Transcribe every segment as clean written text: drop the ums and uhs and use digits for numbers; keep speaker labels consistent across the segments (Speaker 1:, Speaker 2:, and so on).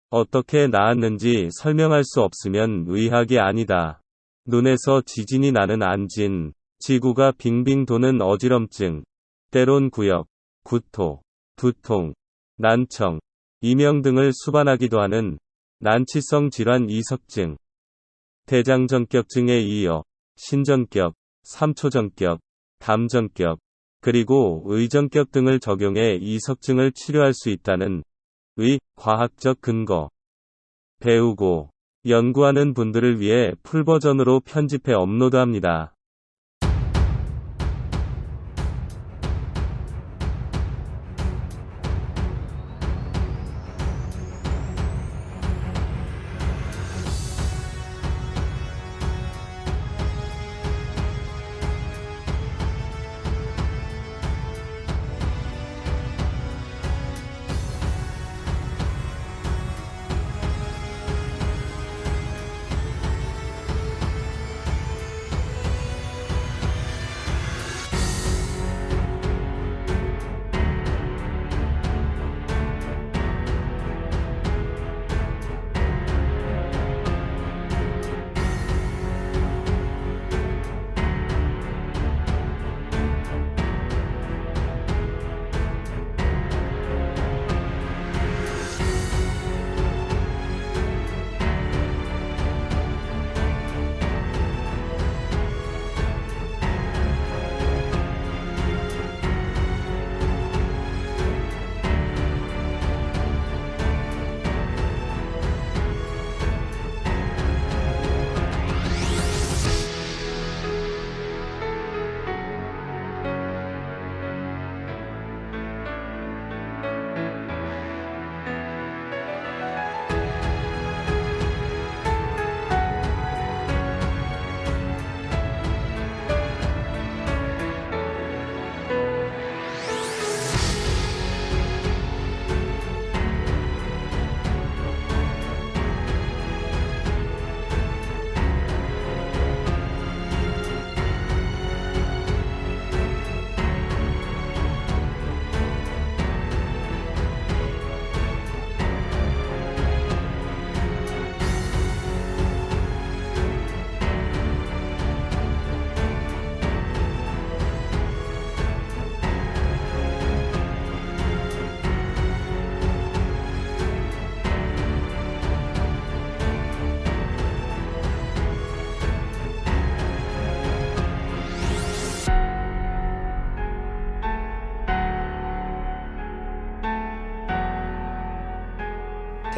Speaker 1: 어떻게 나았는지 설명할 수 없으면 의학이 아니다. 눈에서 지진이 나는 안진, 지구가 빙빙 도는 어지럼증, 때론 구역, 구토, 두통, 난청, 이명 등을 수반하기도 하는 난치성 질환 이석증, 대장전격증에 이어 신전격, 삼초전격, 담전격, 그리고 의전격 등을 적용해 이석증을 치료할 수 있다는 과학적 근거. 배우고 연구하는 분들을 위해 풀버전으로 편집해 업로드합니다.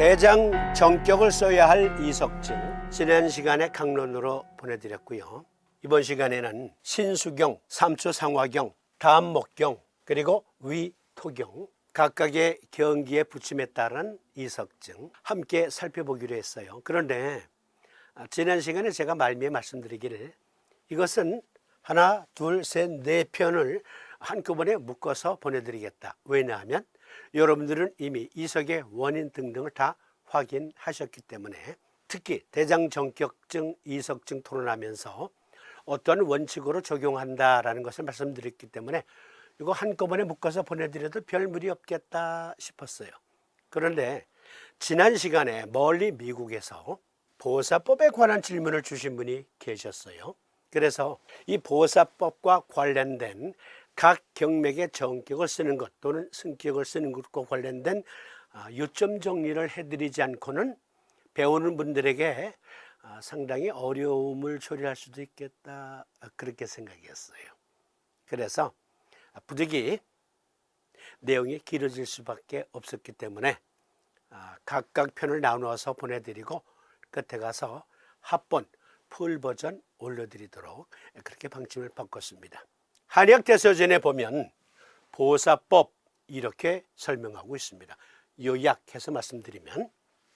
Speaker 2: 대장 정격을 써야 할 이석증, 지난 시간에 강론으로 보내드렸고요. 이번 시간에는 신수경, 삼초상화경, 다음목경, 그리고 위토경, 각각의 경기의 부침에 따른 이석증 함께 살펴보기로 했어요. 그런데 지난 시간에 제가 말미에 말씀드리기를 이것은 하나, 둘, 셋, 네 편을 한꺼번에 묶어서 보내드리겠다. 왜냐하면 여러분들은 이미 이석의 원인 등등을 다 확인하셨기 때문에, 특히 대장정격증, 이석증 토론하면서 어떤 원칙으로 적용한다라는 것을 말씀드렸기 때문에 이거 한꺼번에 묶어서 보내드려도 별 무리 없겠다 싶었어요. 그런데 지난 시간에 멀리 미국에서 보호사법에 관한 질문을 주신 분이 계셨어요. 그래서 이 보호사법과 관련된 각 경맥의 정격을 쓰는 것 또는 승격을 쓰는 것과 관련된 요점 정리를 해드리지 않고는 배우는 분들에게 상당히 어려움을 초래할 수도 있겠다, 그렇게 생각했어요. 그래서 부득이 내용이 길어질 수밖에 없었기 때문에 각각 편을 나누어서 보내드리고 끝에 가서 합본 풀버전 올려드리도록 그렇게 방침을 바꿨습니다. 한약대서전에 보면 보호사법 이렇게 설명하고 있습니다. 요약해서 말씀드리면,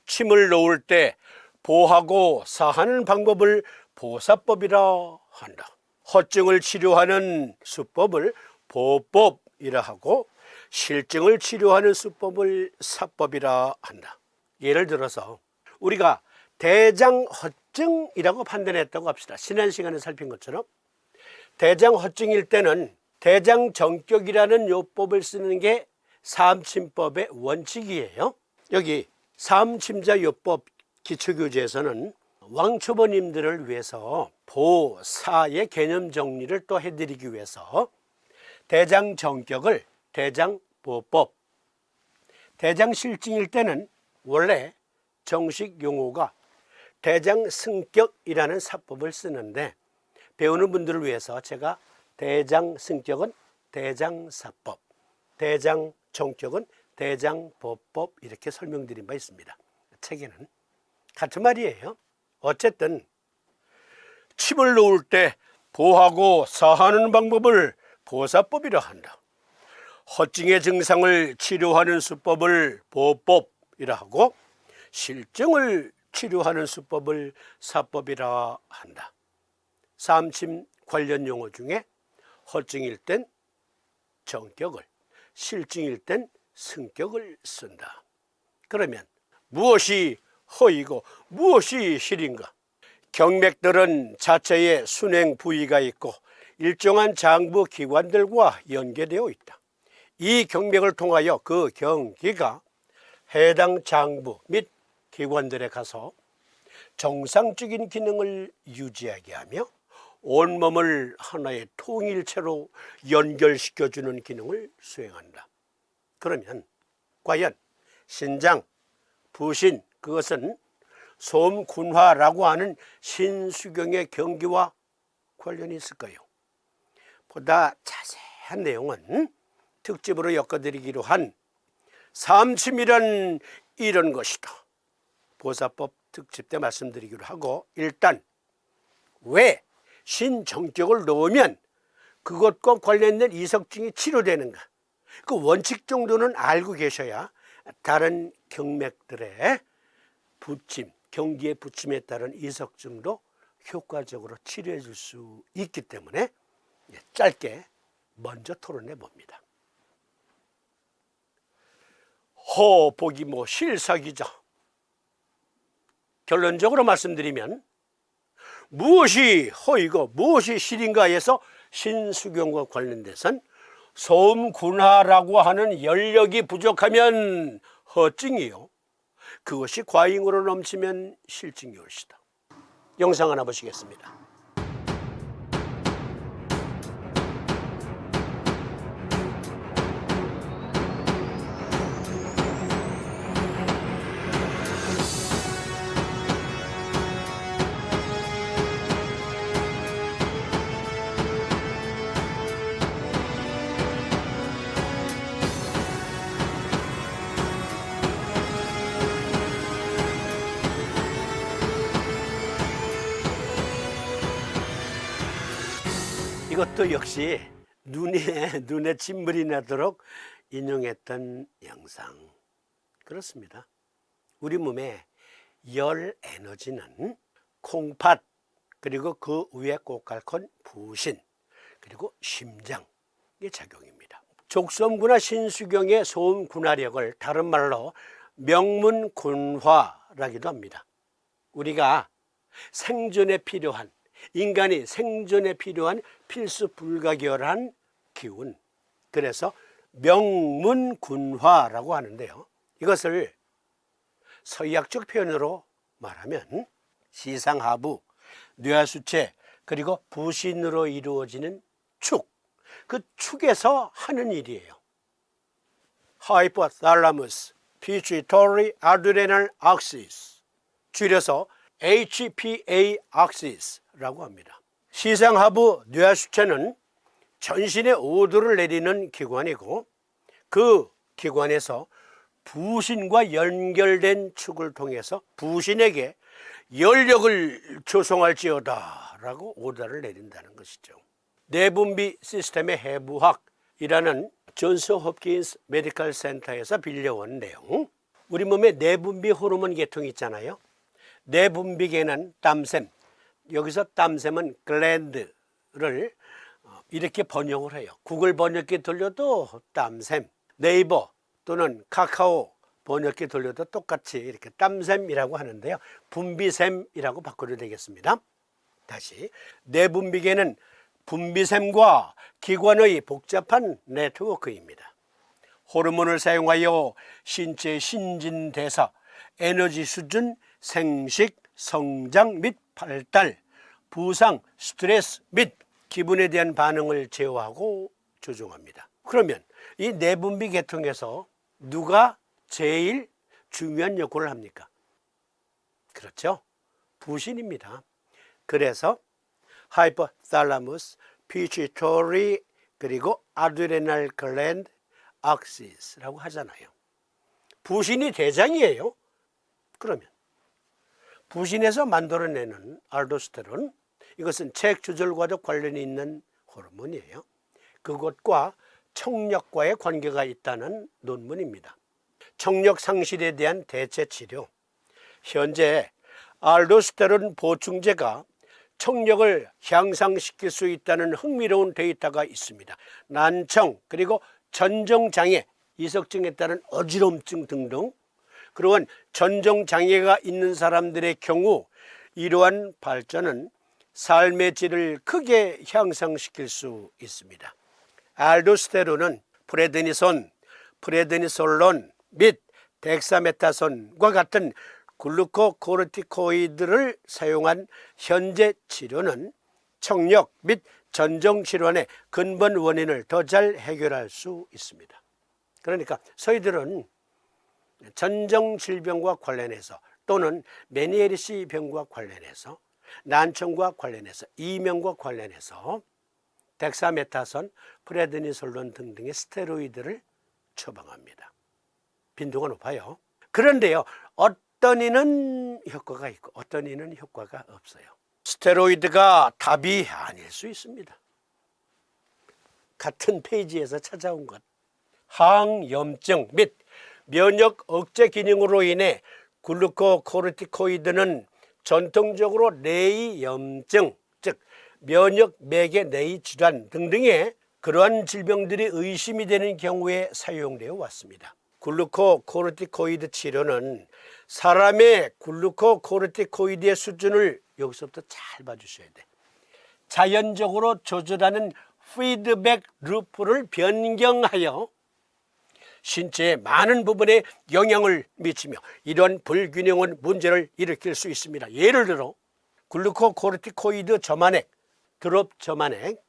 Speaker 2: 침을 놓을 때 보하고 사하는 방법을 보사법이라 한다. 허증을 치료하는 수법을 보법이라 하고 실증을 치료하는 수법을 사법이라 한다. 예를 들어서 우리가 대장허증이라고 판단했다고 합시다. 지난 시간에 살핀 것처럼 대장허증일 때는 대장정격이라는 요법을 쓰는 게 삼침법의 원칙이에요. 여기 사음침자요법 기초교재에서는 왕초보님들을 위해서 보사의 개념 정리를 또 해드리기 위해서 대장정격을 대장보법, 대장실증일 때는 원래 정식 용어가 대장승격이라는 사법을 쓰는데 배우는 분들을 위해서 제가 대장승격은 대장사법, 대장정격은 대장보법 이렇게 설명드린 바 있습니다. 책에는 같은 말이에요. 어쨌든 침을 놓을 때 보하고 사하는 방법을 보사법이라 한다. 허증의 증상을 치료하는 수법을 보법이라 하고 실증을 치료하는 수법을 사법이라 한다. 사암침 관련 용어 중에 허증일 땐 정격을, 실증일 땐 승격을 쓴다. 그러면 무엇이 허이고 무엇이 실인가? 경맥들은 자체의 순행 부위가 있고 일정한 장부 기관들과 연계되어 있다. 이 경맥을 통하여 그 경기가 해당 장부 및 기관들에 가서 정상적인 기능을 유지하게 하며 온몸을 하나의 통일체로 연결시켜주는 기능을 수행한다. 그러면 과연 신장, 부신, 그것은 소음군화라고 하는 신수경의 경기와 관련이 있을까요? 보다 자세한 내용은 특집으로 엮어드리기로 한 사암침이란 이런 것이다. 보사법 특집 때 말씀드리기로 하고, 일단 왜 신정격을 놓으면 그것과 관련된 이석증이 치료되는가, 그 원칙 정도는 알고 계셔야 다른 경맥들의 부침, 경기의 부침에 따른 이석증도 효과적으로 치료해 줄 수 있기 때문에 짧게 먼저 토론해 봅니다. 허보기 실사기자. 결론적으로 말씀드리면 무엇이 허이고 무엇이 실인가에서 신수경과 관련돼선 소음군화라고 하는 연력이 부족하면 허증이요, 그것이 과잉으로 넘치면 실증이 올시다. 영상 하나 보시겠습니다. 이것도 역시 눈에 진물이 나도록 인용했던 영상. 그렇습니다. 우리 몸의 열 에너지는 콩팥, 그리고 그 위에 꼭갈콘 부신, 그리고 심장의 작용입니다. 족소음군화 신수경의 소음군화력을 다른 말로 명문군화라기도 합니다. 우리가 생존에 필요한, 인간이 생존에 필요한 필수 불가결한 기운, 그래서 명문군화라고 하는데요, 이것을 서의학적 표현으로 말하면 시상하부, 뇌하수체, 그리고 부신으로 이루어지는 축, 그 축에서 하는 일이에요. Hypothalamus Pituitary Adrenal Axis, 줄여서 HPA Axis라고 합니다. 시상하부 뇌하수체는 전신의 오도를 내리는 기관이고, 그 기관에서 부신과 연결된 축을 통해서 부신에게 연력을 조성할지어다 라고 오더를 내린다는 것이죠. 내분비 시스템의 해부학이라는 존스 홉킨스 메디컬 센터에서 빌려온 내용. 우리 몸에 내분비 호르몬 계통이 있잖아요. 내분비계는 땀샘, 여기서 땀샘은 글랜드를 이렇게 번역을 해요. 구글 번역기 돌려도 땀샘, 네이버 또는 카카오 번역기 돌려도 똑같이 이렇게 땀샘이라고 하는데요, 분비샘이라고 바꿔도 되겠습니다. 다시, 내분비계는 분비샘과 기관의 복잡한 네트워크입니다. 호르몬을 사용하여 신체 신진대사, 에너지 수준, 생식, 성장 및 발달, 부상, 스트레스 및 기분에 대한 반응을 제어하고 조종합니다. 그러면 이 내분비 계통에서 누가 제일 중요한 역할을 합니까? 그렇죠. 부신입니다. 그래서 하이포탈라무스, 피추이터리, 그리고 아드레날 글랜드 악시스라고 하잖아요. 부신이 대장이에요. 그러면 부신에서 만들어내는 알도스테론, 이것은 체액 조절과도 관련이 있는 호르몬이에요. 그것과 청력과의 관계가 있다는 논문입니다. 청력 상실에 대한 대체 치료. 현재 알도스테론 보충제가 청력을 향상시킬 수 있다는 흥미로운 데이터가 있습니다. 난청, 그리고 전정장애, 이석증에 따른 어지럼증 등등 그러한 전정장애가 있는 사람들의 경우 이러한 발전은 삶의 질을 크게 향상시킬 수 있습니다. 알도스테론은 프레드니손, 프레드니솔론 및 덱사메타손과 같은 글루코코르티코이드를 사용한 현재 치료는 청력 및 전정질환의 근본 원인을 더 잘 해결할 수 있습니다. 그러니까 저희들은 전정질병과 관련해서 또는 메니에리시 병과 관련해서 난청과 관련해서 이명과 관련해서 덱사메타손, 프레드니솔론 등등의 스테로이드를 처방합니다. 빈도가 높아요. 그런데요, 어떤 이는 효과가 있고 어떤 이는 효과가 없어요. 스테로이드가 답이 아닐 수 있습니다. 같은 페이지에서 찾아온 것. 항염증 및 면역 억제 기능으로 인해 글루코코르티코이드는 전통적으로 뇌염증, 즉 면역 매개 뇌 질환 등등의 그러한 질병들이 의심이 되는 경우에 사용되어 왔습니다. 글루코코르티코이드 치료는 사람의 글루코코르티코이드의 수준을 여기서부터 잘 봐주셔야 돼. 자연적으로 조절하는 피드백 루프를 변경하여 신체의 많은 부분에 영향을 미치며 이러한 불균형은 문제를 일으킬 수 있습니다. 예를 들어 글루코코르티코이드 저만액, 드롭 저만액,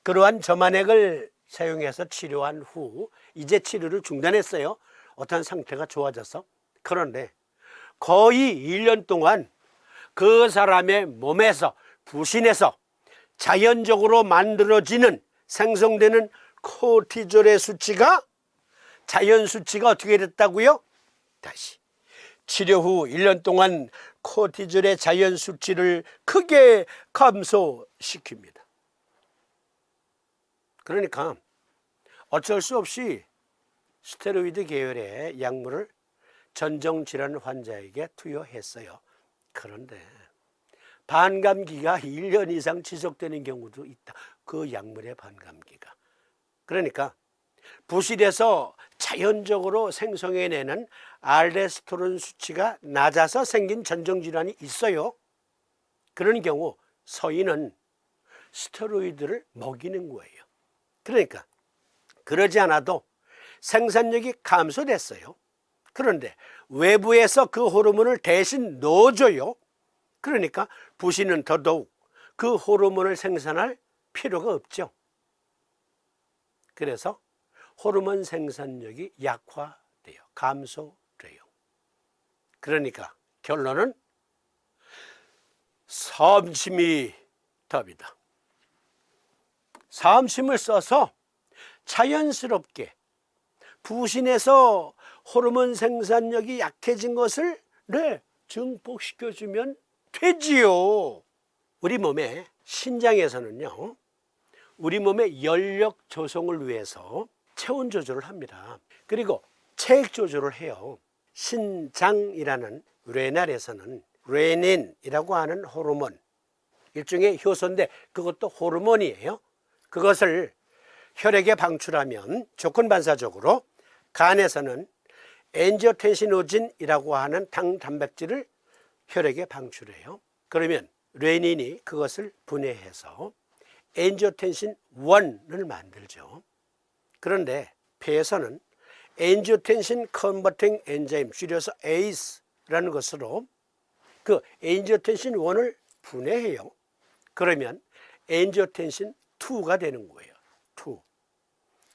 Speaker 2: 그러한 저만액을 사용해서 치료한 후 이제 치료를 중단했어요. 어떤 상태가 좋아져서. 그런데 거의 1년 동안 그 사람의 몸에서 부신에서 자연적으로 만들어지는 생성되는 코르티졸의 수치가 자연 수치가 어떻게 됐다고요? 다시 치료 후 1년 동안 코르티졸의 자연 수치를 크게 감소시킵니다. 그러니까 어쩔 수 없이 스테로이드 계열의 약물을 전정질환 환자에게 투여했어요. 그런데 반감기가 1년 이상 지속되는 경우도 있다. 그 약물의 반감기가. 그러니까 부실에서 자연적으로 생성해내는 알도스테론 수치가 낮아서 생긴 전정질환이 있어요. 그런 경우 서인은 스테로이드를 먹이는 거예요. 그러니까 그러지 않아도 생산력이 감소됐어요. 그런데 외부에서 그 호르몬을 대신 넣어줘요. 그러니까 부신은 더더욱 그 호르몬을 생산할 필요가 없죠. 그래서 호르몬 생산력이 약화돼요. 감소돼요. 그러니까 결론은 사암침이 답이다. 사암침을 써서 자연스럽게 부신에서 호르몬 생산력이 약해진 것을 증폭시켜주면 되지요. 우리 몸의 신장에서는요, 우리 몸의 연력 조성을 위해서 체온 조절을 합니다. 그리고 체액 조절을 해요. 신장이라는 레날에서는 레닌이라고 하는 호르몬, 일종의 효소인데 그것도 호르몬이에요. 그것을 혈액에 방출하면 조건 반사적으로 간에서는 엔지오텐시노진이라고 하는 당 단백질을 혈액에 방출해요. 그러면 레닌이 그것을 분해해서 엔지오텐신 1을 만들죠. 그런데 폐에서는 엔지오텐신 컨버팅 엔자임, 줄여서 ACE를 2라는 것으로 그 엔지오텐신 1을 분해해요. 그러면 엔지오텐신 2가 되는 거예요. 2.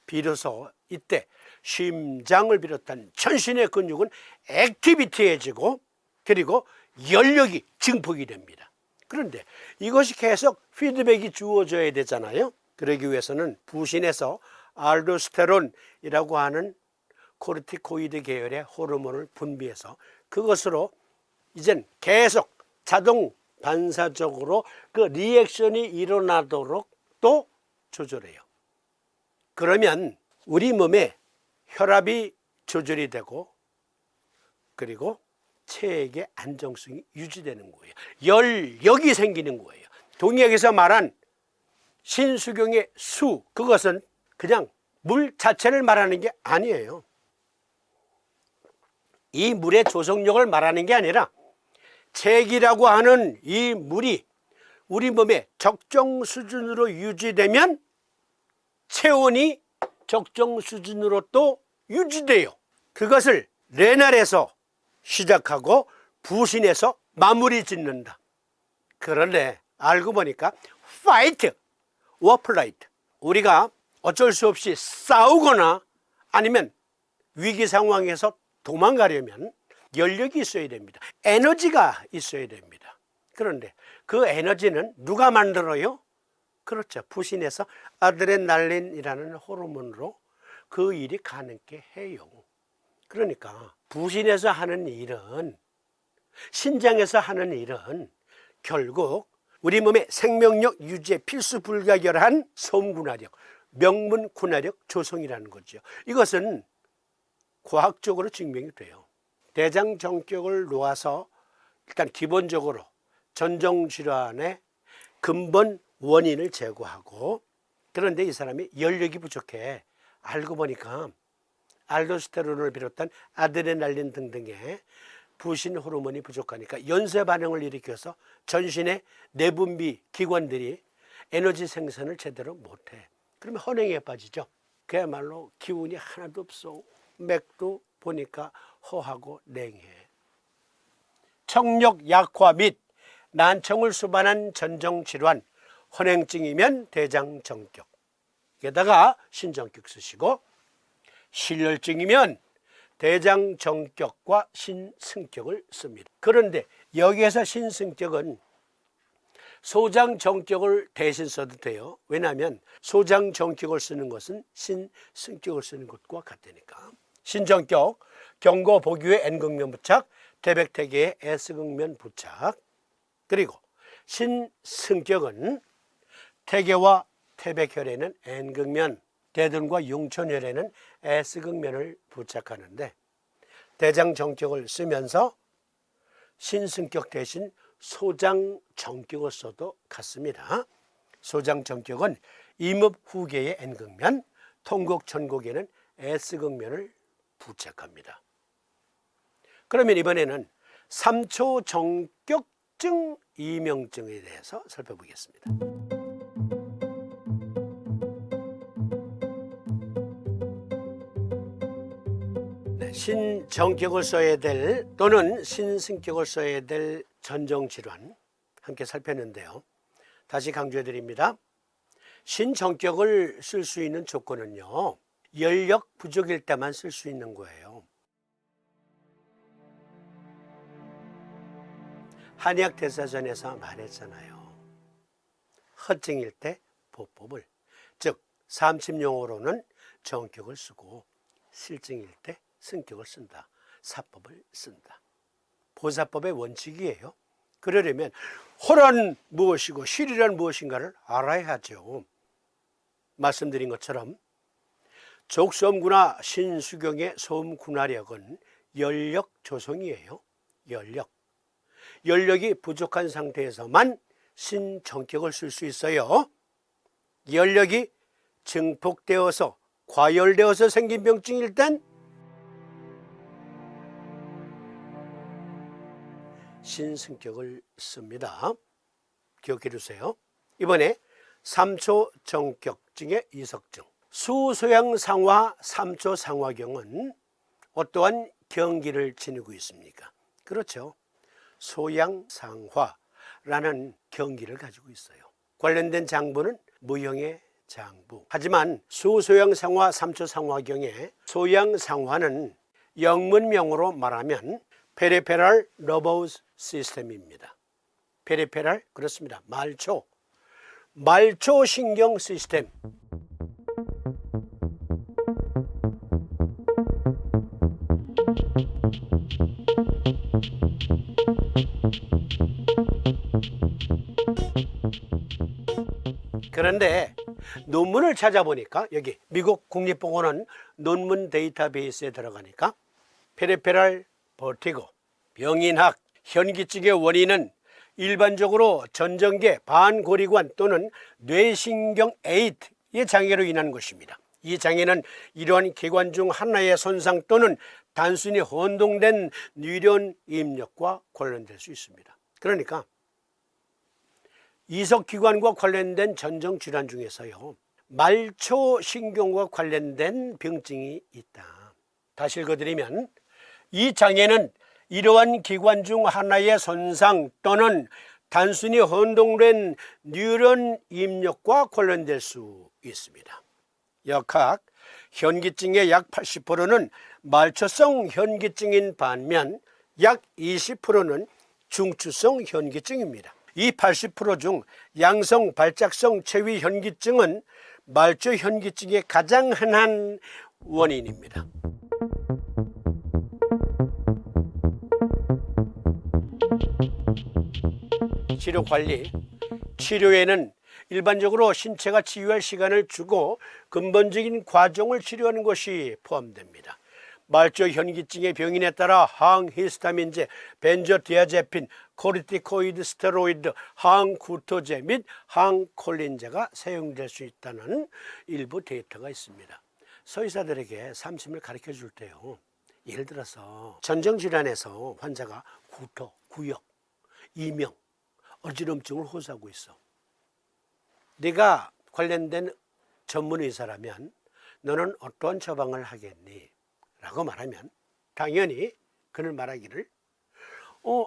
Speaker 2: 비로소 이때 심장을 비롯한 전신의 근육은 액티비티해지고 그리고 연력이 증폭이 됩니다. 그런데 이것이 계속 피드백이 주어져야 되잖아요. 그러기 위해서는 부신에서 알도스테론이라고 하는 코르티코이드 계열의 호르몬을 분비해서 그것으로 이젠 계속 자동 반사적으로 그 리액션이 일어나도록 또 조절해요. 그러면 우리 몸에 혈압이 조절이 되고 그리고 체액의 안정성이 유지되는 거예요. 열력이 생기는 거예요. 동의학에서 말한 신수경의 수, 그것은 그냥 물 자체를 말하는 게 아니에요. 이 물의 조성력을 말하는 게 아니라 체액이라고 하는 이 물이 우리 몸에 적정 수준으로 유지되면 체온이 적정 수준으로 또 유지돼요. 그것을 레날에서 시작하고 부신에서 마무리 짓는다. 그런데 알고 보니까 파이트, 워플라이트, 우리가 어쩔 수 없이 싸우거나 아니면 위기 상황에서 도망가려면 연력이 있어야 됩니다. 에너지가 있어야 됩니다. 그런데 그 에너지는 누가 만들어요? 그렇죠. 부신에서 아드레날린이라는 호르몬으로 그 일이 가능케 해요. 그러니까 부신에서 하는 일은, 신장에서 하는 일은 결국 우리 몸의 생명력 유지에 필수 불가결한 소음분화력, 명분분화력 조성이라는 거죠. 이것은 과학적으로 증명이 돼요. 대장정격을 놓아서 일단 기본적으로 전정질환의 근본 원인을 제거하고, 그런데 이 사람이 연력이 부족해. 알고 보니까 알도스테론을 비롯한 아드레날린 등등의 부신 호르몬이 부족하니까 연쇄 반응을 일으켜서 전신의 내분비 기관들이 에너지 생산을 제대로 못해. 그러면 헌행에 빠지죠. 그야말로 기운이 하나도 없어. 맥도 보니까 허하고 냉해. 청력 약화 및 난청을 수반한 전정질환, 헌행증이면 대장정격, 게다가 신정격 쓰시고, 실혈증이면 대장정격과 신승격을 씁니다. 그런데 여기에서 신승격은 소장정격을 대신 써도 돼요. 왜냐하면 소장정격을 쓰는 것은 신승격을 쓰는 것과 같으니까. 신정격, 경고보규의 N극면 부착, 태백태계의 S극면 부착. 그리고 신승격은 태계와 태백혈에는 N극면, 대둔과 융천혈에는 S극면을 부착하는데, 대장정격을 쓰면서 신승격 대신 소장정격을 써도 같습니다. 소장정격은 임읍 후계의 N극면, 통곡 전곡에는 S극면을 부착합니다. 그러면 이번에는 3초 정격증 이명증에 대해서 살펴보겠습니다. 신정격을 써야 될 또는 신승격을 써야 될 전정질환 함께 살폈는데요. 다시 강조해 드립니다. 신정격을 쓸 수 있는 조건은요, 연력 부족일 때만 쓸 수 있는 거예요. 한의학대사전에서 말했잖아요. 허증일 때 보법을, 즉 삼침용어로는 정격을 쓰고 실증일 때 승격을 쓴다. 사법을 쓴다. 보사법의 원칙이에요. 그러려면 호란 무엇이고 실이란 무엇인가를 알아야 하죠. 말씀드린 것처럼 족소음군화 신수경의 소음군화력은 연력 조성이에요. 연력이 부족한 상태에서만 신정격을 쓸 수 있어요. 연력이 증폭되어서 과열되어서 생긴 병증일 땐 신승격을 씁니다. 기억해 두세요. 이번에 3초 정격증의 이석증, 수소양 상화 3초 상화경은 어떠한 경기를 지니고 있습니까? 그렇죠. 소양상화라는 경기를 가지고 있어요. 관련된 장부는 무형의 장부. 하지만 수소양상화 삼초상화경의 소양상화는 영문명으로 말하면 페리페럴 너버스 시스템입니다. 페리페럴, 그렇습니다. 말초 신경 시스템. 그런데 논문을 찾아보니까 여기 미국 국립보건원 논문 데이터베이스에 들어가니까 페리페럴 버티고 병인학 현기증의 원인은 일반적으로 전정계 반고리관 또는 뇌신경 에이트의 장애로 인한 것입니다. 이 장애는 이러한 기관 중 하나의 손상 또는 단순히 혼동된 뇌련 입력과 관련될 수 있습니다. 그러니까 이석기관과 관련된 전정 질환 중에서요, 말초신경과 관련된 병증이 있다. 다시 읽어드리면 이 장애는 이러한 기관 중 하나의 손상 또는 단순히 혼동된 뉴런 입력과 관련될 수 있습니다. 역학 현기증의 약 80%는 말초성 현기증인 반면 약 20%는 중추성 현기증입니다. 이 80% 중 양성 발작성 체위 현기증은 말초 현기증의 가장 흔한 원인입니다. 치료 관리. 치료에는 일반적으로 신체가 치유할 시간을 주고 근본적인 과정을 치료하는 것이 포함됩니다. 말초 현기증의 병인에 따라 항히스타민제, 벤조디아제핀, 코르티코이드 스테로이드, 항구토제 및 항콜린제가 사용될 수 있다는 일부 데이터가 있습니다. 서의사들에게 삼심을 가르쳐 줄 때요, 예를 들어서 전정질환에서 환자가 구토, 구역, 이명, 어지럼증을 호소하고 있어. 네가 관련된 전문 의사라면 너는 어떤 처방을 하겠니? 라고 말하면 당연히 그는 말하기를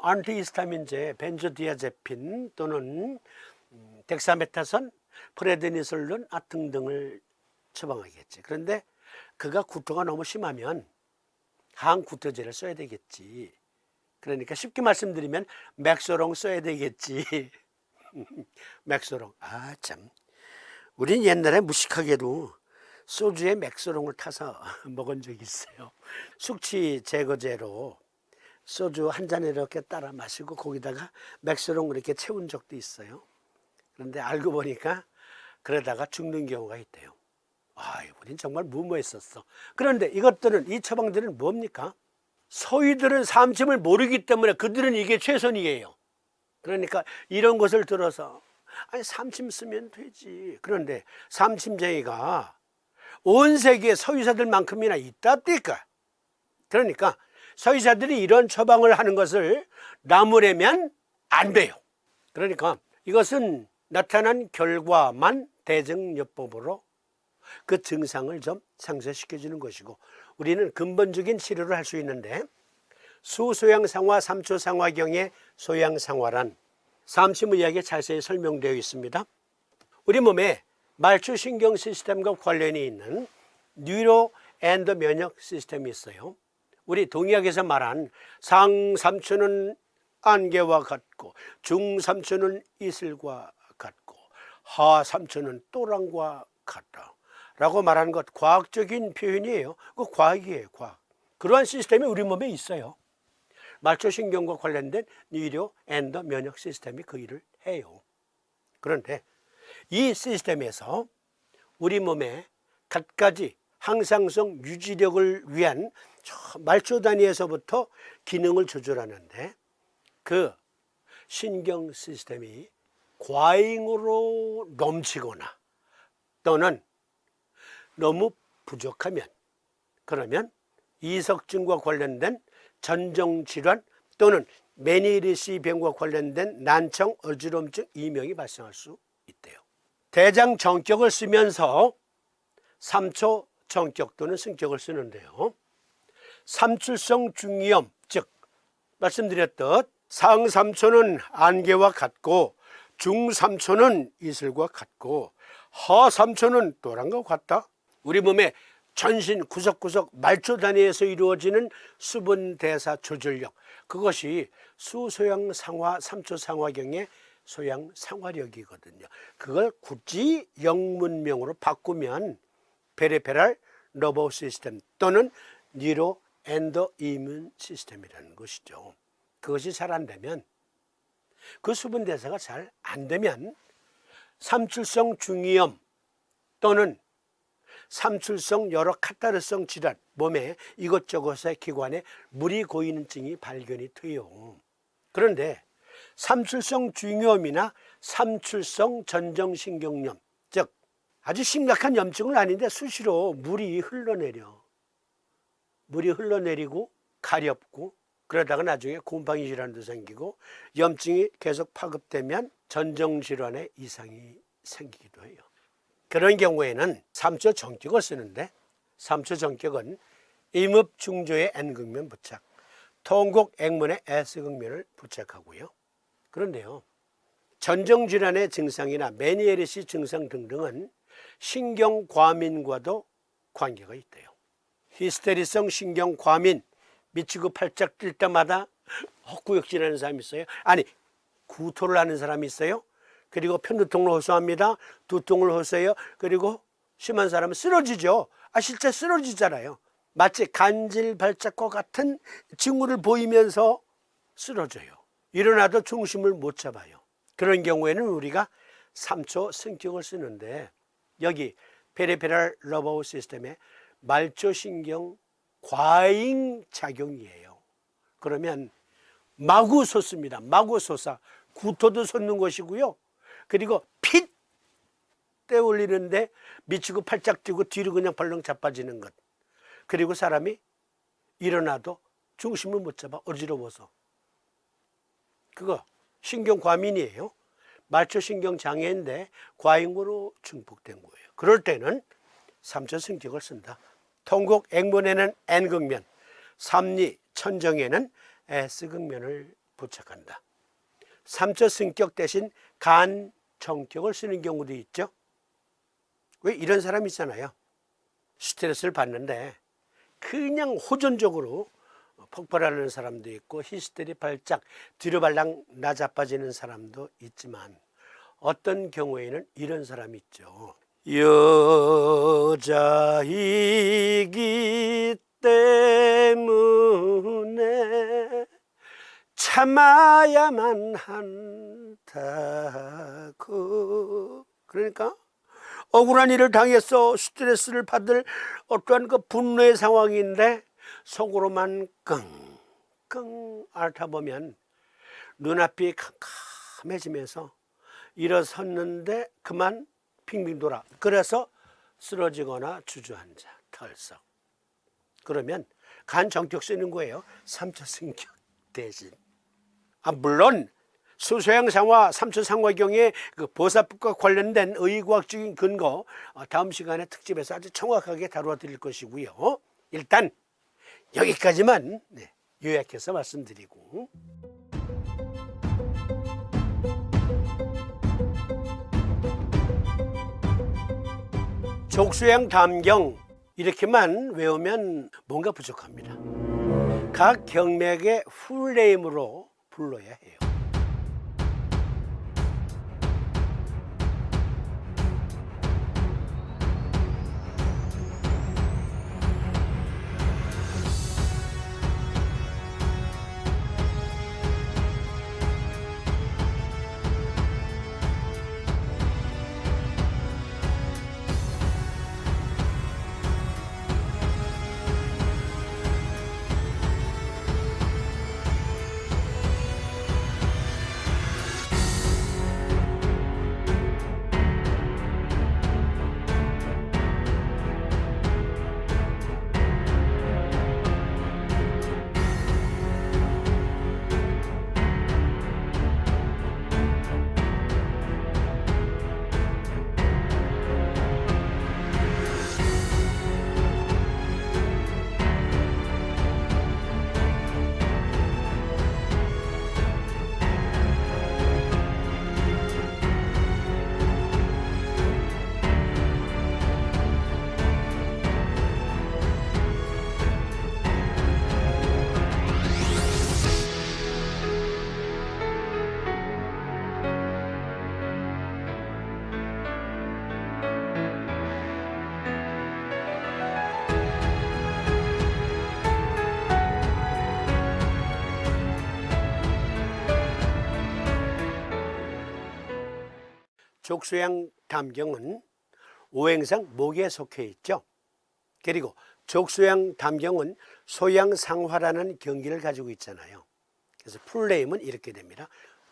Speaker 2: 안티히스타민제, 벤조디아제핀 또는 덱사메타선, 프레드니솔론 등등을 처방하겠지. 그런데 그가 구토가 너무 심하면 항구토제를 써야 되겠지. 그러니까 쉽게 말씀드리면 맥소롱 써야 되겠지. 맥소롱. 참. 우린 옛날에 무식하게도 소주에 맥소롱을 타서 먹은 적이 있어요. 숙취 제거제로 소주 한 잔에 이렇게 따라 마시고 거기다가 맥소롱을 이렇게 채운 적도 있어요. 그런데 알고 보니까 그러다가 죽는 경우가 있대요. 우린 정말 무모했었어. 그런데 이것들은, 이 처방들은 뭡니까? 서의들은 삼심을 모르기 때문에 그들은 이게 최선이에요. 그러니까 이런 것을 들어서 삼심 쓰면 되지. 그런데 삼심쟁이가 온 세계에 서의사들만큼이나 있다니까. 그러니까 서의사들이 이런 처방을 하는 것을 나무라면 안 돼요. 그러니까 이것은 나타난 결과만 대증요법으로 그 증상을 좀 상쇄시켜 주는 것이고, 우리는 근본적인 치료를 할 수 있는데, 수소양상화 삼초상화경의 소양상화란 삼심의학에 자세히 설명되어 있습니다. 우리 몸에 말초신경 시스템과 관련이 있는 뉴로 앤드 면역 시스템이 있어요. 우리 동의학에서 말한 상삼초는 안개와 같고, 중삼초는 이슬과 같고, 하삼초는 또랑과 같다 라고 말하는 것, 과학적인 표현이에요. 그 과학이에요, 과학. 그러한 시스템이 우리 몸에 있어요. 말초신경과 관련된 뉴로 앤드 면역 시스템이 그 일을 해요. 그런데 이 시스템에서 우리 몸에 갖가지 항상성 유지력을 위한 말초 단위에서부터 기능을 조절하는데, 그 신경 시스템이 과잉으로 넘치거나 또는 너무 부족하면, 그러면 이석증과 관련된 전정질환 또는 메니리시 병과 관련된 난청, 어지럼증, 이명이 발생할 수 있대요. 대장 정격을 쓰면서 삼초 정격 또는 승격을 쓰는데요, 삼출성 중이염, 즉 말씀드렸듯 상삼초는 안개와 같고 중삼초는 이슬과 같고 하삼초는 또랑과 같다. 우리 몸의 전신 구석구석 말초 단위에서 이루어지는 수분 대사 조절력, 그것이 수소양 상화 3초 상화경의 소양 상화력이거든요. 그걸 굳이 영문명으로 바꾸면 페리페럴 너버스 시스템 또는 뉴로 엔도 이뮨 시스템이라는 것이죠. 그것이 잘 안 되면, 그 수분 대사가 잘 안 되면 삼출성 중이염 또는 삼출성 여러 카타르성 질환, 몸에 이것저것의 기관에 물이 고이는 증이 발견이 돼요. 그런데 삼출성 중이염이나 삼출성 전정신경염, 즉 아주 심각한 염증은 아닌데 수시로 물이 흘러내리고 가렵고, 그러다가 나중에 곰팡이 질환도 생기고 염증이 계속 파급되면 전정질환의 이상이 생기기도 해요. 그런 경우에는 3초 정격을 쓰는데, 3초 정격은 임읍중조의 N극면 부착, 통곡 액문의 S극면을 부착하고요. 그런데요, 전정질환의 증상이나 메니에르시 증상 등등은 신경과민과도 관계가 있대요. 히스테리성 신경과민, 미치고 팔짝 뛸 때마다 헛구역질하는 사람이 있어요. 아니, 구토를 하는 사람이 있어요. 그리고 편두통을 호소합니다. 두통을 호소해요. 그리고 심한 사람은 쓰러지죠. 실제 쓰러지잖아요. 마치 간질발작과 같은 징후를 보이면서 쓰러져요. 일어나도 중심을 못 잡아요. 그런 경우에는 우리가 3초 승격을 쓰는데, 여기 페리페럴 너버 시스템에 말초신경 과잉 작용이에요. 그러면 마구 솟습니다. 마구 솟아 구토도 솟는 것이고요. 그리고 핏 떼올리는데 미치고 팔짝 뛰고 뒤로 그냥 벌렁 자빠지는 것. 그리고 사람이 일어나도 중심을 못 잡아 어지러워서. 그거 신경과민이에요. 말초신경 장애인데 과잉으로 증폭된 거예요. 그럴 때는 3초 승격을 쓴다. 통곡 액문에는 N극면, 삼리 천정에는 S극면을 부착한다. 3초 승격 대신 간 정격을 쓰는 경우도 있죠. 왜 이런 사람이 있잖아요. 스트레스를 받는데 그냥 호전적으로 폭발하는 사람도 있고, 히스테리 발작, 뒤로 발랑 나자빠지는 사람도 있지만, 어떤 경우에는 이런 사람이 있죠. 여자이기 때문에 참아야만 한다고. 그러니까 억울한 일을 당해서 스트레스를 받을 어떠한 그 분노의 상황인데 속으로만 끙끙 앓다 보면 눈앞이 캄캄해지면서 일어섰는데 그만 빙빙 돌아. 그래서 쓰러지거나 주저앉아 털썩. 그러면 간 정격 쓰는 거예요. 3초 승격 대신. 물론 수소양 상화 3초 상화경의 그 보사법과 관련된 의과학적인 근거 다음 시간에 특집에서 아주 정확하게 다루어 드릴 것이고요. 일단 여기까지만 요약해서 말씀드리고, 족수양 담경 이렇게만 외우면 뭔가 부족합니다. 각 경맥의 풀네임으로 불러야 해요. 족소양 담경은 오행상 목에 속해 있죠. 그리고 족소양 담경은 소양상화라는 경기를 가지고 있잖아요. 그래서 풀네임은 이렇게 됩니다.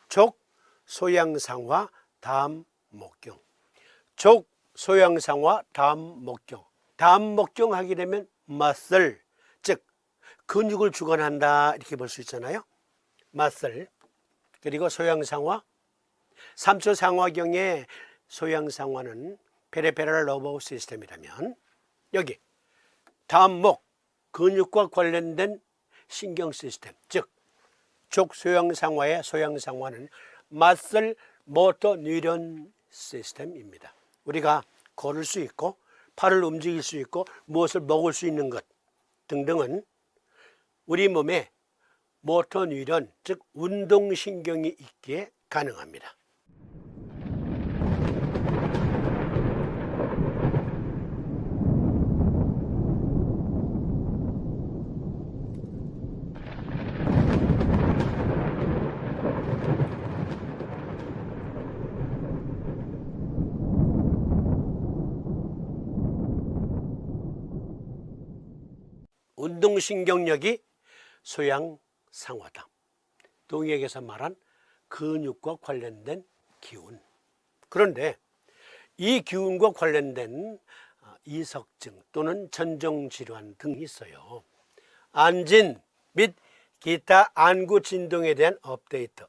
Speaker 2: 족, 소양상화, 담목경. 족, 소양상화, 담목경. 담목경 하게 되면 muscle, 즉 근육을 주관한다 이렇게 볼 수 있잖아요. muscle. 그리고 소양상화, 삼초상화경의 소양상화는 페리페럴 너버스 시스템이라면 여기 담목, 근육과 관련된 신경 시스템, 즉 족소양상화의 소양상화는 muscle motor neuron 시스템입니다. 우리가 걸을 수 있고 팔을 움직일 수 있고 무엇을 먹을 수 있는 것 등등은 우리 몸에 모터 뉴런, 즉 운동신경이 있기에 가능합니다. 운동신경력이 소양상화다. 동의학에서 말한 근육과 관련된 기운. 그런데 이 기운과 관련된 이석증 또는 전정질환 등이 있어요. 안진 및 기타 안구 진동에 대한 업데이트.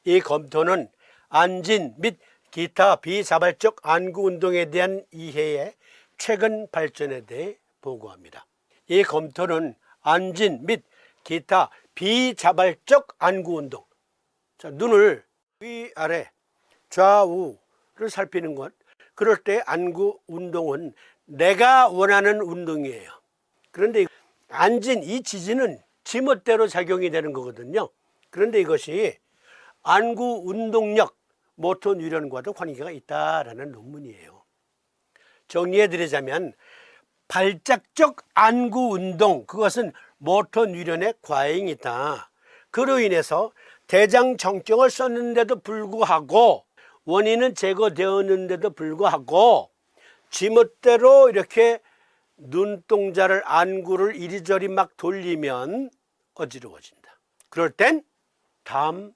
Speaker 2: 이 검토는 안진 및 기타 비자발적 안구 운동에 대한 이해의 최근 발전에 대해 보고합니다. 이 검토는 안진 및 기타 비자발적 안구 운동. 자, 눈을 위아래 좌우를 살피는 것. 그럴 때 안구 운동은 내가 원하는 운동이에요. 그런데 안진 이 지지는 지멋대로 작용이 되는 거거든요. 그런데 이것이 안구 운동력, 모터 뉴런과도 관계가 있다라는 논문이에요. 정리해 드리자면 발작적 안구 운동, 그것은 모터 뉴런의 과잉이다. 그로 인해서 대장 정경을 썼는데도 불구하고 원인은 제거되었는데도 불구하고 지멋대로 이렇게 눈동자를 안구를 이리저리 막 돌리면 어지러워진다. 그럴 땐 담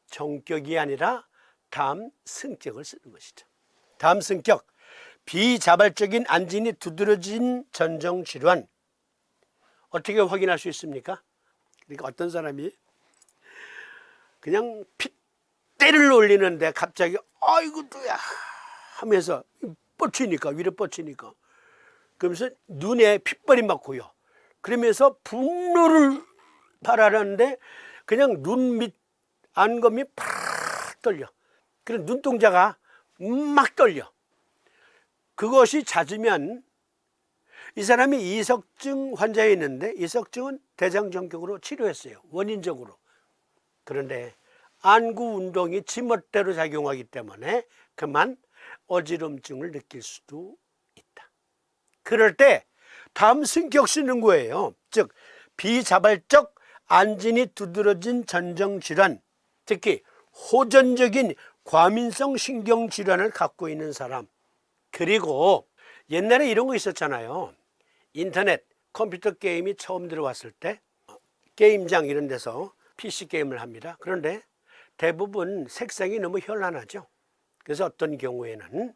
Speaker 2: 정격이 아니라 담 승격을 쓰는 것이죠. 담 승격, 비자발적인 안진이 두드러진 전정질환. 어떻게 확인할 수 있습니까? 그러니까 어떤 사람이 그냥 핏대를 올리는데 갑자기 아이고 누야 하면서 뻗치니까, 위로 뻗치니까, 그러면서 눈에 핏벌이 막 고여. 그러면서 분노를 발하는데 그냥 눈 밑 안검이 팍 떨려. 그래서 눈동자가 막 떨려. 그것이 잦으면 이 사람이 이석증 환자였는데 이석증은 대장정격으로 치료했어요. 원인적으로. 그런데 안구 운동이 지멋대로 작용하기 때문에 그만 어지럼증을 느낄 수도 있다. 그럴 때 다음 승격 쓰는 거예요. 즉 비자발적 안진이 두드러진 전정질환, 특히 호전적인 과민성 신경질환을 갖고 있는 사람, 그리고 옛날에 이런 거 있었잖아요. 인터넷, 컴퓨터 게임이 처음 들어왔을 때 게임장 이런 데서 PC 게임을 합니다. 그런데 대부분 색상이 너무 현란하죠. 그래서 어떤 경우에는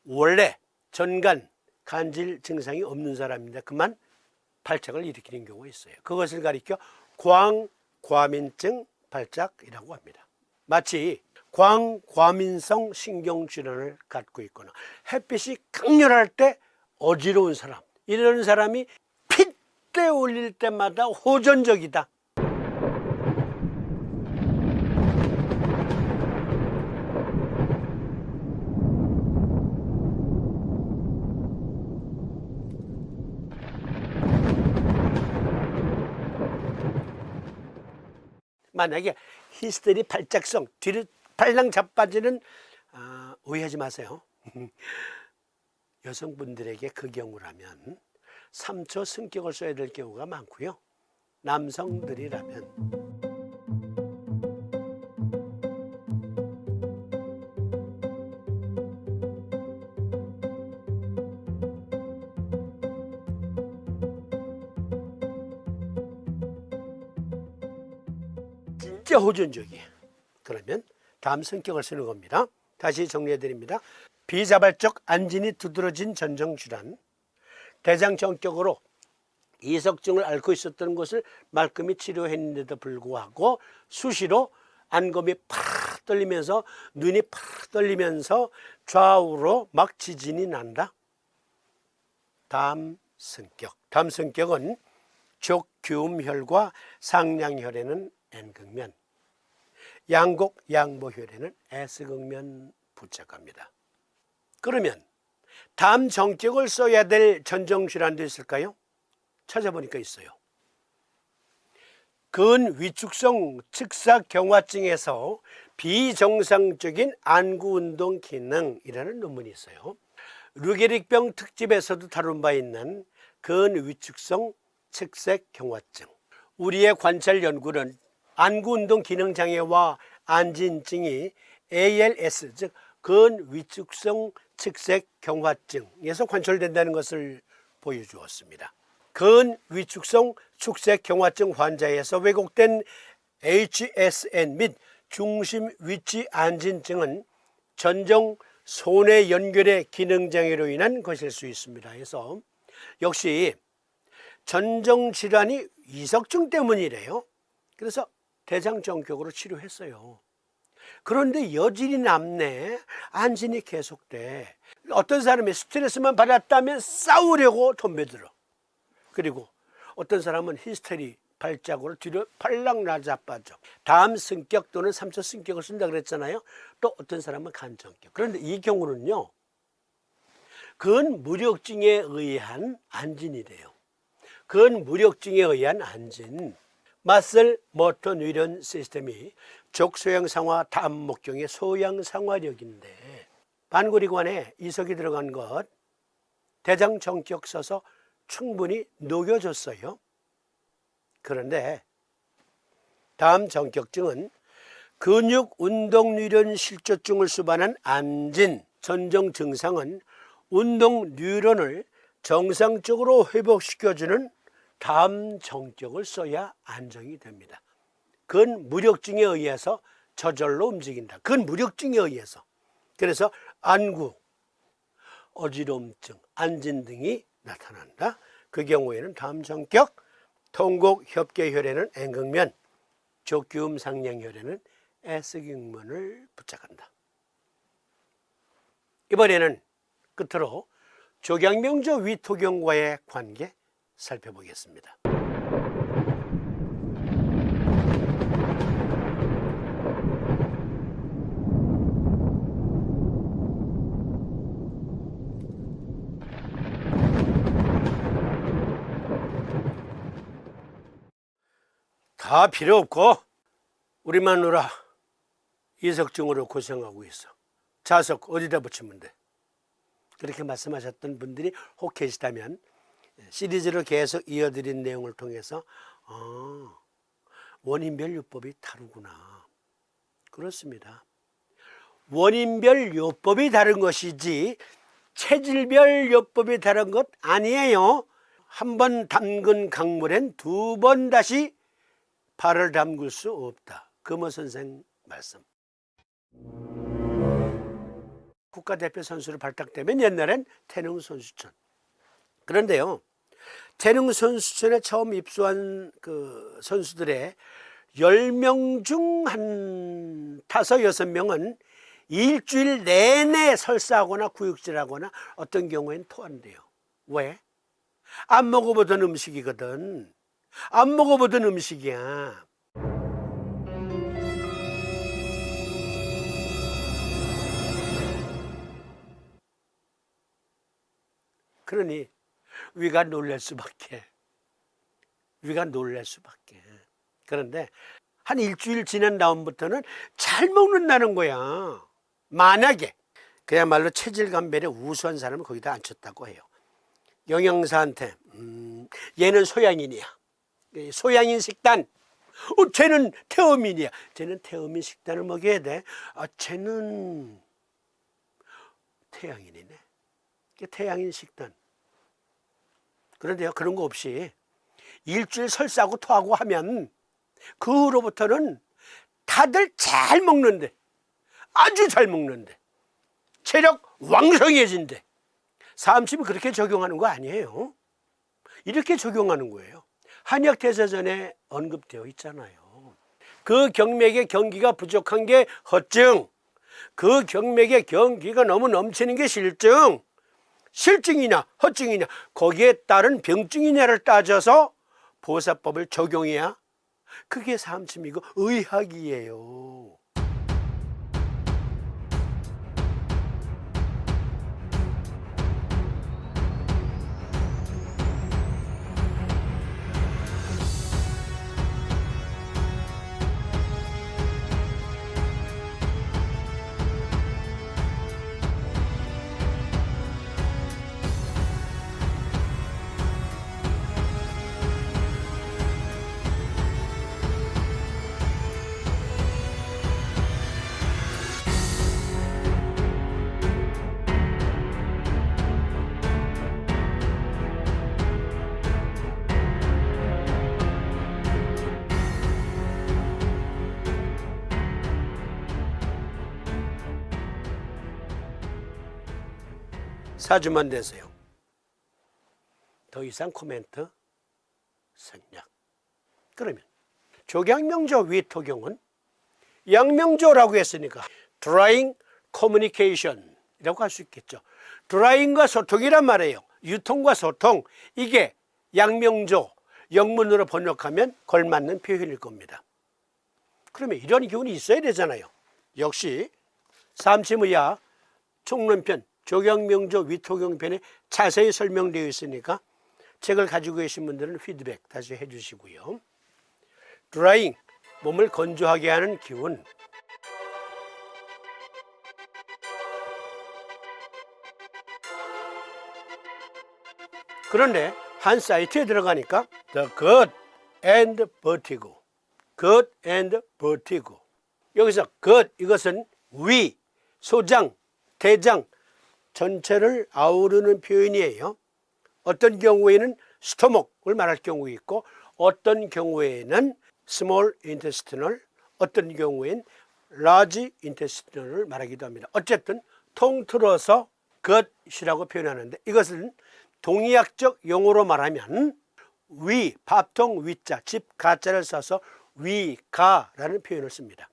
Speaker 2: 원래 전간 간질 증상이 없는 사람인데 그만 발작을 일으키는 경우가 있어요. 그것을 가리켜 광과민증 발작이라고 합니다. 마치 광과민성 신경질환을 갖고 있거나 햇빛이 강렬할 때 어지러운 사람, 이런 사람이 핏대 올릴 때마다 호전적이다. 만약에 히스테리 발작성, 뒤로 팔랑 자빠지는 오해하지 마세요. 여성분들에게 그 경우라면 3초 승격을 써야 될 경우가 많고요. 남성들이라면 진짜 호전적이에요. 그러면 다음 성격을 쓰는 겁니다. 다시 정리해 드립니다. 비자발적 안진이 두드러진 전정질환, 대장정격으로 이석증을 앓고 있었던 것을 말끔히 치료했는데도 불구하고 수시로 안검이 팍 떨리면서 눈이 팍 떨리면서 좌우로 막 지진이 난다. 다음 성격은 족규음혈과 상냥혈에는 N극면, 양곡 양보혈에는 S극면 부착합니다. 그러면 다음 정격을 써야 될 전정질환도 있을까요? 찾아보니까 있어요. 근위축성 측사경화증에서 비정상적인 안구운동 기능이라는 논문이 있어요. 르게릭병 특집에서도 다룬 바 있는 근위축성 측색경화증. 우리의 관찰 연구는 안구운동 기능장애와 안진증이 ALS, 즉 근위축성 측색경화증에서 관찰된다는 것을 보여주었습니다. 근위축성 축색경화증 환자에서 왜곡된 HSN 및 중심위치 안진증은 전정 손해 연결의 기능장애로 인한 것일 수 있습니다. 그래서 역시 전정질환이 이석증 때문이래요. 그래서 대장정격으로 치료했어요. 그런데 여진이 남네. 안진이 계속돼. 어떤 사람이 스트레스만 받았다면 싸우려고 덤벼들어. 그리고 어떤 사람은 히스테리 발작으로 뒤로 팔랑 나자빠져. 다음 성격 또는 3차 성격을 쓴다 그랬잖아요. 또 어떤 사람은 간정격. 그런데 이 경우는요, 근무력증에 의한 안진이래요. 근무력증에 의한 안진. 마슬 모터 뉴런 시스템이 족소양상화 다음목경의 소양상화력인데 반구리관에 이석이 들어간 것 대장정격 써서 충분히 녹여줬어요. 그런데 다음 정격증은 근육운동뉴런 실조증을 수반한 안진 전정 증상은 운동 뉴런을 정상적으로 회복시켜주는 다음 정격을 써야 안정이 됩니다. 근무력증에 의해서 저절로 움직인다. 근무력증에 의해서. 그래서 안구, 어지럼증, 안진 등이 나타난다. 그 경우에는 다음 정격, 통곡협계혈에는 N극면, 족규음 상냥혈에는 S극면을 부착한다. 이번에는 끝으로 조경명조 위토경과의 관계 살펴보겠습니다. 다 필요 없고 우리 마누라 이석증으로 고생하고 있어. 자석 어디다 붙이면 돼? 그렇게 말씀하셨던 분들이 혹 계시다면 시리즈로 계속 이어드린 내용을 통해서 원인별 요법이 다르구나. 그렇습니다. 원인별 요법이 다른 것이지 체질별 요법이 다른 것 아니에요. 한 번 담근 강물엔 두 번 다시 발을 담글 수 없다. 금호 선생 말씀. 국가대표 선수로 발탁되면 옛날엔 태릉 선수촌. 그런데요, 태릉 선수촌에 처음 입소한 그 선수들의 10명 중 한 5, 6명은 일주일 내내 설사하거나 구역질하거나 어떤 경우엔 토한대요. 왜? 안 먹어보던 음식이거든. 안 먹어보던 음식이야. 그러니 위가 놀랄 수밖에. 그런데 한 일주일 지난 다음부터는 잘 먹는다는 거야. 만약에 그야말로 체질 감별에 우수한 사람을 거기다 앉혔다고 해요. 영양사한테 얘는 소양인이야. 소양인 식단. 쟤는 태음인이야. 쟤는 태음인 식단을 먹여야 돼. 쟤는 태양인이네. 태양인 식단. 그런데요, 그런 거 없이 일주일 설사하고 토하고 하면 그 후로부터는 다들 잘 먹는데, 아주 잘 먹는데, 체력 왕성해진대. 사암침이 그렇게 적용하는 거 아니에요. 이렇게 적용하는 거예요. 한약대사전에 언급되어 있잖아요. 그 경맥의 경기가 부족한 게 허증, 그 경맥의 경기가 너무 넘치는 게 실증, 실증이냐 허증이냐 거기에 따른 병증이냐를 따져서 보사법을 적용해야 그게 사암침이고 의학이에요. 사주만 되세요. 더 이상 코멘트 생략. 그러면 조경명조 위토경은 양명조라고 했으니까 드라잉 커뮤니케이션이라고 할 수 있겠죠. 드라잉과 소통이란 말이에요. 유통과 소통, 이게 양명조 영문으로 번역하면 걸맞는 표현일 겁니다. 그러면 이런 기운이 있어야 되잖아요. 역시 사암침의학 총론편 조경명조 위토경편에 자세히 설명되어 있으니까 책을 가지고 계신 분들은 피드백 다시 해주시고요. 드라잉, 몸을 건조하게 하는 기운. 그런데 한 사이트에 들어가니까 The gut and vertigo, gut and vertigo. 여기서 gut, 이것은 위, 소장, 대장 전체를 아우르는 표현이에요. 어떤 경우에는 스토목을 말할 경우 있고 어떤 경우에는 small intestinal, 어떤 경우에는 large intestinal을 말하기도 합니다. 어쨌든 통틀어서 gut이라고 표현하는데 이것은 동의학적 용어로 말하면 위, 밥통 위자, 집 가자를 써서 위가라는 표현을 씁니다.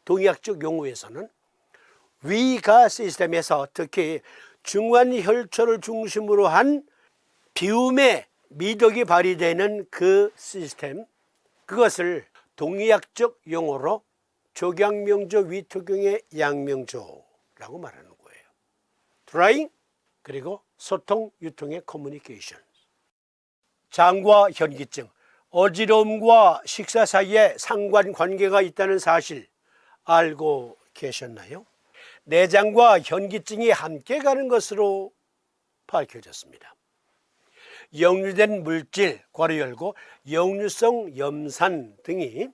Speaker 2: 동의학적 용어에서는 위가 시스템에서 특히 중환혈초를 중심으로 한 비움의 미덕이 발휘되는 그 시스템, 그것을 동의학적 용어로 조경명조 위토경의 양명조라고 말하는 거예요. 드라잉, 그리고 소통, 유통의 커뮤니케이션. 장과 현기증, 어지러움과 식사 사이에 상관관계가 있다는 사실 알고 계셨나요? 내장과 현기증이 함께 가는 것으로 밝혀졌습니다. 역류된 물질, 괄호 열고 역류성 염산 등이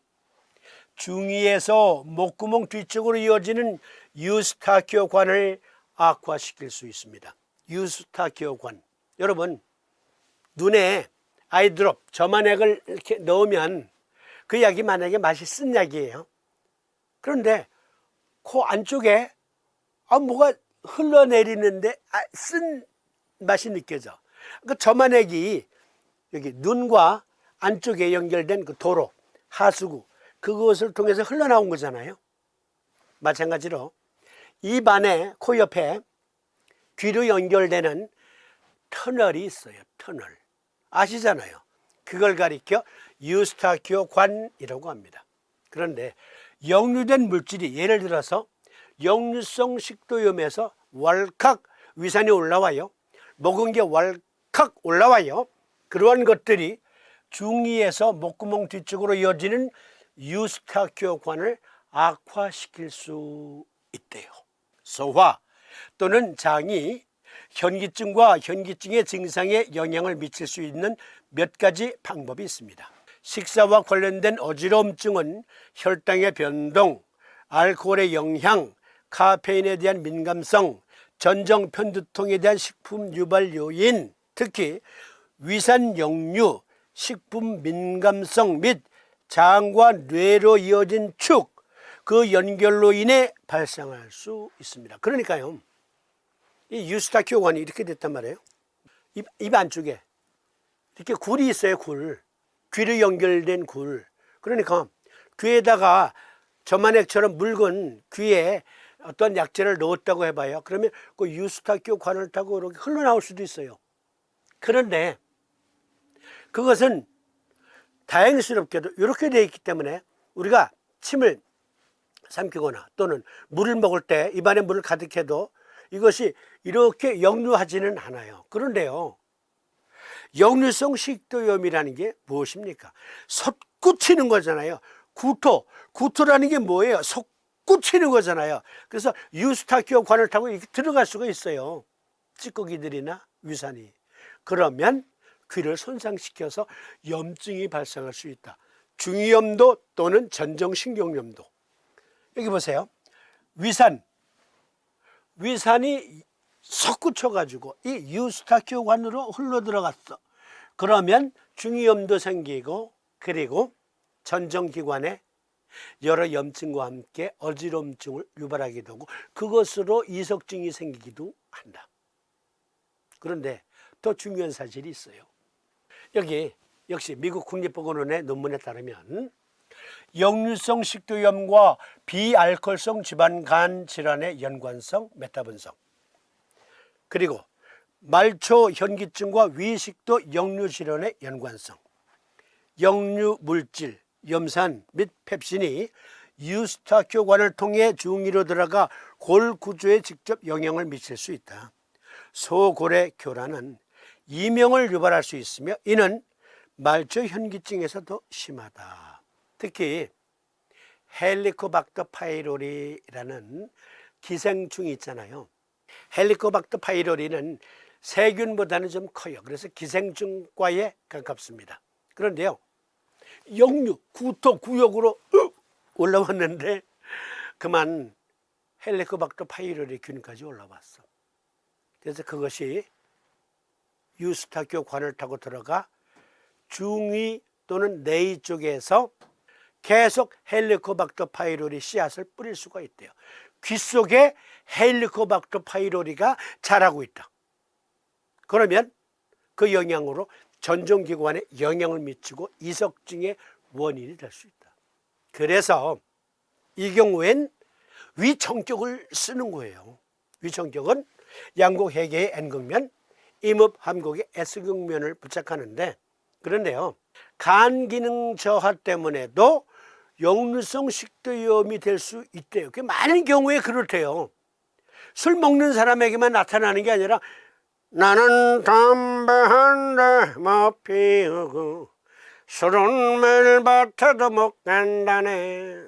Speaker 2: 중위에서 목구멍 뒤쪽으로 이어지는 유스타키오관을 악화시킬 수 있습니다. 유스타키오관. 여러분, 눈에 아이드롭, 점안액을 이렇게 넣으면 그 약이 만약에 맛이 쓴 약이에요. 그런데 코 안쪽에 뭐가 흘러내리는데 쓴 맛이 느껴져. 그 점안액이 여기 눈과 안쪽에 연결된 그 도로, 하수구, 그것을 통해서 흘러나온 거잖아요. 마찬가지로 입 안에, 코 옆에 귀로 연결되는 터널이 있어요. 터널. 아시잖아요. 그걸 가리켜 유스타키오관이라고 합니다. 그런데 역류된 물질이 예를 들어서 역류성 식도염에서 왈칵 위산이 올라와요. 먹은 게 왈칵 올라와요. 그러한 것들이 중위에서 목구멍 뒤쪽으로 이어지는 유스타키오관을 악화시킬 수 있대요. 소화 또는 장이 현기증과 현기증의 증상에 영향을 미칠 수 있는 몇 가지 방법이 있습니다. 식사와 관련된 어지러움증은 혈당의 변동, 알코올의 영향, 카페인에 대한 민감성, 전정 편두통에 대한 식품 유발 요인, 특히 위산 역류, 식품 민감성 및 장과 뇌로 이어진 축, 그 연결로 인해 발생할 수 있습니다. 그러니까요, 이 유스타키오관이 이렇게 됐단 말이에요. 입 안쪽에 이렇게 굴이 있어요. 굴. 귀로 연결된 굴. 그러니까 귀에다가 점안액처럼 묽은 귀에 어떤 약재를 넣었다고 해봐요. 그러면 그 유스타키오관을 타고 이렇게 흘러나올 수도 있어요. 그런데 그것은 다행스럽게도 이렇게 되어 있기 때문에 우리가 침을 삼키거나 또는 물을 먹을 때 입안에 물을 가득해도 이것이 이렇게 역류하지는 않아요. 그런데요, 역류성 식도염이라는 게 무엇입니까? 솟구치는 거잖아요. 구토라는 게 뭐예요? 솟구치는 거잖아요. 그래서 유스타키오관을 타고 이렇게 들어갈 수가 있어요. 찌꺼기들이나 위산이. 그러면 귀를 손상시켜서 염증이 발생할 수 있다. 중이염도 또는 전정신경염도. 여기 보세요. 위산이 솟구쳐 가지고 이 유스타키오관으로 흘러 들어갔어. 그러면 중이염도 생기고, 그리고 전정기관에 여러 염증과 함께 어지럼증을 유발하게 되고, 그것으로 이석증이 생기기도 한다. 그런데 더 중요한 사실이 있어요. 여기 역시 미국 국립보건원의 논문에 따르면 역류성 식도염과 비알코올성 지방간 질환의 연관성 메타분석, 그리고 말초 현기증과 위식도 역류 질환의 연관성, 역류 물질, 염산 및 펩신이 유스타키오관을 통해 중위로 들어가 골 구조에 직접 영향을 미칠 수 있다. 소골의 교란은 이명을 유발할 수 있으며 이는 말초 현기증에서 더 심하다. 특히 헬리코박터 파이로리라는 기생충이 있잖아요. 헬리코박터 파이로리는 세균보다는 좀 커요. 그래서 기생충과에 가깝습니다. 그런데요, 역류, 구토, 구역으로 올라왔는데 그만 헬리코박터 파이로리 균까지 올라왔어. 그래서 그것이 유스타키오관을 타고 들어가 중위 또는 내위 쪽에서 계속 헬리코박터 파이로리 씨앗을 뿌릴 수가 있대요. 귀 속에 헬리코박터 파이로리가 자라고 있다. 그러면 그 영향으로 전정기관에 영향을 미치고 이석증의 원인이 될 수 있다. 그래서 이 경우엔 위청격을 쓰는 거예요. 위청격은 양곡해계의 N극면, 임읍함곡의 S극면을 부착하는데, 그런데요, 간 기능 저하 때문에도 역류성 식도염이 될 수 있대요. 많은 경우에 그렇대요. 술 먹는 사람에게만 나타나는 게 아니라 나는 담배 한 대 못 피우고 술은 밀밭에도 못 간다네.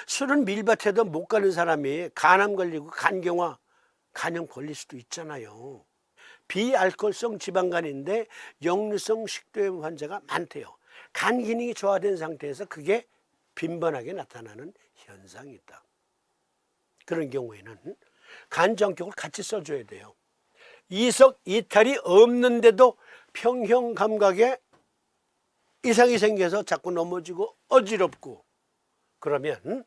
Speaker 2: 술은 밀밭에도 못 가는 사람이 간암 걸리고 간경화, 간염 걸릴 수도 있잖아요. 비알코올성 지방간인데 역류성 식도염 환자가 많대요. 간 기능이 저하된 상태에서 그게 빈번하게 나타나는 현상이 있다. 그런 경우에는 간정격을 같이 써줘야 돼요. 이석 이탈이 없는데도 평형 감각에 이상이 생겨서 자꾸 넘어지고 어지럽고, 그러면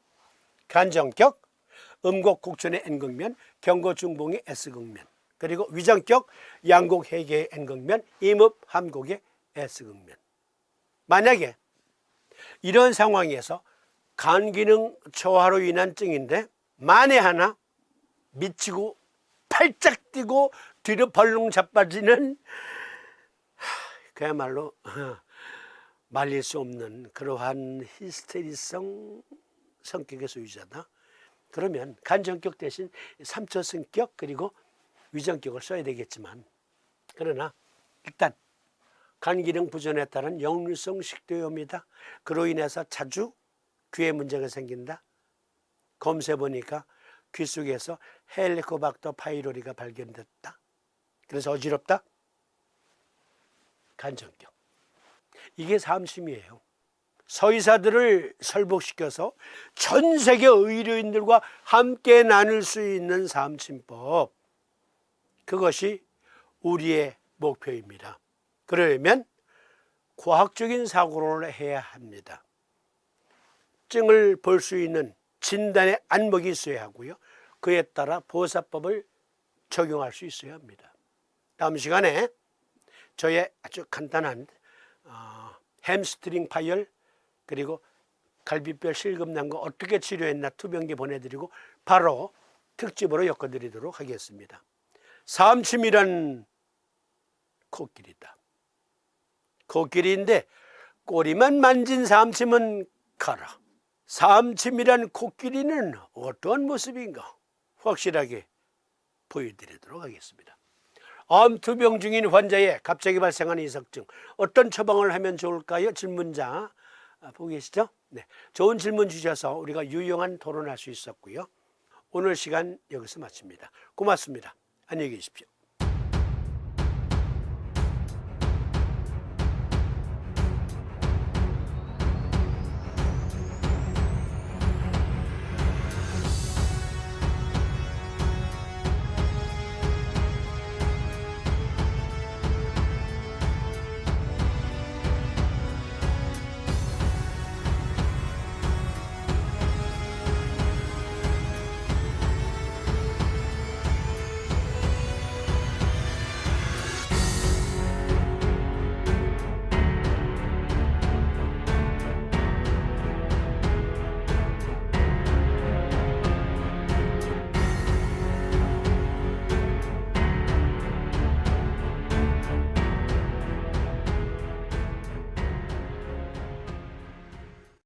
Speaker 2: 간정격, 음곡곡천의 N극면, 경고중봉의 S극면, 그리고 위장격, 양곡해계의 N극면, 임읍함곡의 S극면. 만약에 이런 상황에서 간기능 저하로 인한 증인데 만에 하나 미치고 팔짝 뛰고 뒤로 벌렁 자빠지는, 그야말로 말릴 수 없는 그러한 히스테리성 성격의 소유자다. 그러면 간정격 대신 3차 성격 그리고 위정격을 써야 되겠지만, 그러나 일단 간기능 부전에 따른 역류성 식도염이다. 그로 인해서 자주 귀에 문제가 생긴다. 검사해 보니까 귀 속에서 헬리코박터 파이로리가 발견됐다. 그래서 어지럽다. 간정격. 이게 삼심이에요. 서의사들을 설복시켜서 전 세계 의료인들과 함께 나눌 수 있는 삼심법, 그것이 우리의 목표입니다. 그러려면 과학적인 사고를 해야 합니다. 증을 볼 수 있는 진단의 안목이 있어야 하고요. 그에 따라 보호사법을 적용할 수 있어야 합니다. 다음 시간에 저의 아주 간단한 햄스트링 파열 그리고 갈비뼈 실금난 거 어떻게 치료했나 투병기 보내드리고 바로 특집으로 엮어드리도록 하겠습니다. 삼침이란 코끼리다. 코끼리인데 꼬리만 만진 삼침은 가라. 삼침이란 코끼리는 어떠한 모습인가 확실하게 보여드리도록 하겠습니다. 암투병 중인 환자의 갑자기 발생한 이석증 어떤 처방을 하면 좋을까요? 질문자 보고 계시죠? 네, 좋은 질문 주셔서 우리가 유용한 토론할 수 있었고요. 오늘 시간 여기서 마칩니다. 고맙습니다. 안녕히 계십시오.